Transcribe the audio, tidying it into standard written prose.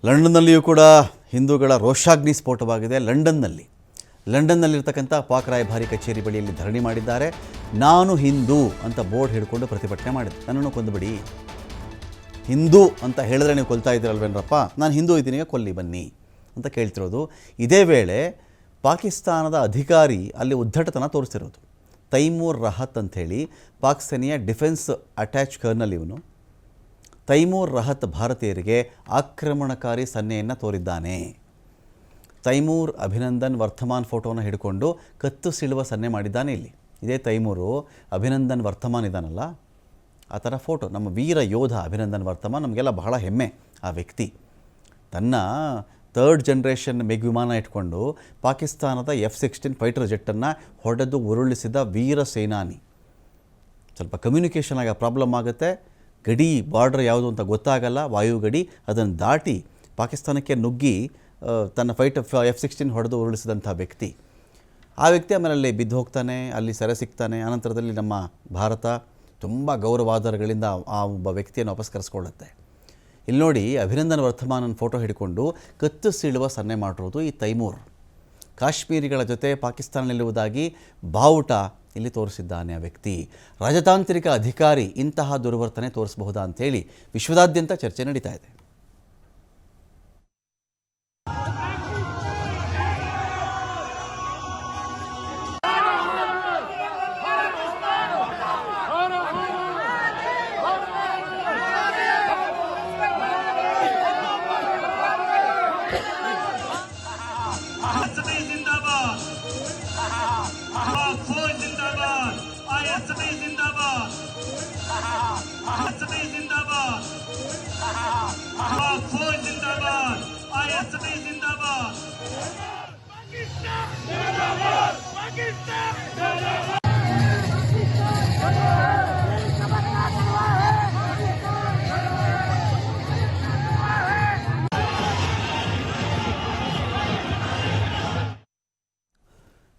ಲಂಡನ್ನಲ್ಲಿಯೂ ಕೂಡ ಹಿಂದೂಗಳ ರೋಷಾಗ್ನಿ ಸ್ಫೋಟವಾಗಿದೆ. ಲಂಡನ್ನಲ್ಲಿರ್ತಕ್ಕಂಥ ಪಾಕ್ ರಾಯಭಾರಿ ಕಚೇರಿ ಬಳಿಯಲ್ಲಿ ಧರಣಿ ಮಾಡಿದ್ದಾರೆ. ನಾನು ಹಿಂದೂ ಅಂತ ಬೋರ್ಡ್ ಹಿಡ್ಕೊಂಡು ಪ್ರತಿಭಟನೆ ಮಾಡಿದೆ. ನನ್ನನ್ನು ಕೊಂದುಬಿಡಿ, ಹಿಂದೂ ಅಂತ ಹೇಳಿದ್ರೆ ನೀವು ಕೊಲ್ತಾ ಇದ್ದೀರಲ್ವೇನ್ರಪ್ಪ, ನಾನು ಹಿಂದೂ ಇದ್ದೀನಿ, ಕೊಲ್ಲಿ ಬನ್ನಿ ಅಂತ ಕೇಳ್ತಿರೋದು. ಇದೇ ವೇಳೆ ಪಾಕಿಸ್ತಾನದ ಅಧಿಕಾರಿ ಅಲ್ಲಿ ಉದ್ದಟತನ ತೋರಿಸ್ತಿರೋದು. ತೈಮೂರ್ ರಹತ್ ಅಂಥೇಳಿ ಪಾಕ್ ಸೇನೆಯ ಡಿಫೆನ್ಸ್ ಅಟ್ಯಾಚ್ ಕರ್ನಲ್ ಇವನು. ತೈಮೂರ್ ರಹತ್ ಭಾರತೀಯರಿಗೆ ಆಕ್ರಮಣಕಾರಿ ಸನ್ನೆಯನ್ನು ತೋರಿದ್ದಾನೆ. ತೈಮೂರ್ ಅಭಿನಂದನ್ ವರ್ತಮಾನ್ ಫೋಟೋನ ಹಿಡ್ಕೊಂಡು ಕತ್ತು ಸೀಳುವ ಸನ್ನೆ ಮಾಡಿದ್ದಾನೆ. ಇಲ್ಲಿ ಇದೇ ತೈಮೂರು ಅಭಿನಂದನ್ ವರ್ತಮಾನ್ ಇದ್ದಾನಲ್ಲ, ಆ ಥರ ಫೋಟೋ. ನಮ್ಮ ವೀರ ಯೋಧ ಅಭಿನಂದನ್ ವರ್ತಮಾನ್, ನಮಗೆಲ್ಲ ಬಹಳ ಹೆಮ್ಮೆ ಆ ವ್ಯಕ್ತಿ. ತನ್ನ 3rd ಜನರೇಷನ್ ಮಿಗ್ ವಿಮಾನ ಇಟ್ಕೊಂಡು ಪಾಕಿಸ್ತಾನದ F-16 ಫೈಟರ್ ಜೆಟ್ಟನ್ನು ಹೊಡೆದು ಉರುಳಿಸಿದ ವೀರ ಸೇನಾನಿ. ಸ್ವಲ್ಪ ಕಮ್ಯುನಿಕೇಷನ್ ಆಗ ಪ್ರಾಬ್ಲಮ್ ಆಗುತ್ತೆ. ಗಡಿ ಬಾರ್ಡ್ರ್ ಯಾವುದು ಅಂತ ಗೊತ್ತಾಗಲ್ಲ, ವಾಯು ಗಡಿ. ಅದನ್ನು ದಾಟಿ ಪಾಕಿಸ್ತಾನಕ್ಕೆ ನುಗ್ಗಿ ತನ್ನ F-16 ಹೊಡೆದು ಉರುಳಿಸಿದಂಥ ವ್ಯಕ್ತಿ. ಆ ವ್ಯಕ್ತಿ ಆಮೇಲೆ ಅಲ್ಲಿ ಬಿದ್ದು ಹೋಗ್ತಾನೆ, ಅಲ್ಲಿ ಸೆರೆ ಸಿಗ್ತಾನೆ. ಆನಂತರದಲ್ಲಿ ನಮ್ಮ ಭಾರತ ತುಂಬ ಗೌರವಾಧಾರಗಳಿಂದ ಆ ಒಬ್ಬ ವ್ಯಕ್ತಿಯನ್ನು ವಾಪಸ್ ಕರೆಸ್ಕೊಳ್ಳುತ್ತೆ. ಇಲ್ಲಿ ನೋಡಿ, ಅಭಿನಂದನ್ ವರ್ತಮಾನನ ಫೋಟೋ ಹಿಡ್ಕೊಂಡು ಕತ್ತು ಸೀಳುವ ಸನ್ನೆ ಮಾಡಿರೋದು ಈ ತೈಮೂರ್. ಕಾಶ್ಮೀರಿಗಳ ಜೊತೆ ಪಾಕಿಸ್ತಾನ ನಿಲ್ಲುವುದಾಗಿ ಬಾವುಟ ಇಲ್ಲಿ ತೋರಿಸಿದ್ದಾನೆ ಆ ವ್ಯಕ್ತಿ. ರಾಜತಾಂತ್ರಿಕ ಅಧಿಕಾರಿ ಇಂತಹ ದುರ್ವರ್ತನೆ ತೋರಿಸಬಹುದಾ ಅಂಥೇಳಿ ವಿಶ್ವದಾದ್ಯಂತ ಚರ್ಚೆ ನಡೀತಾ ಇದೆ. जिंदाबाद।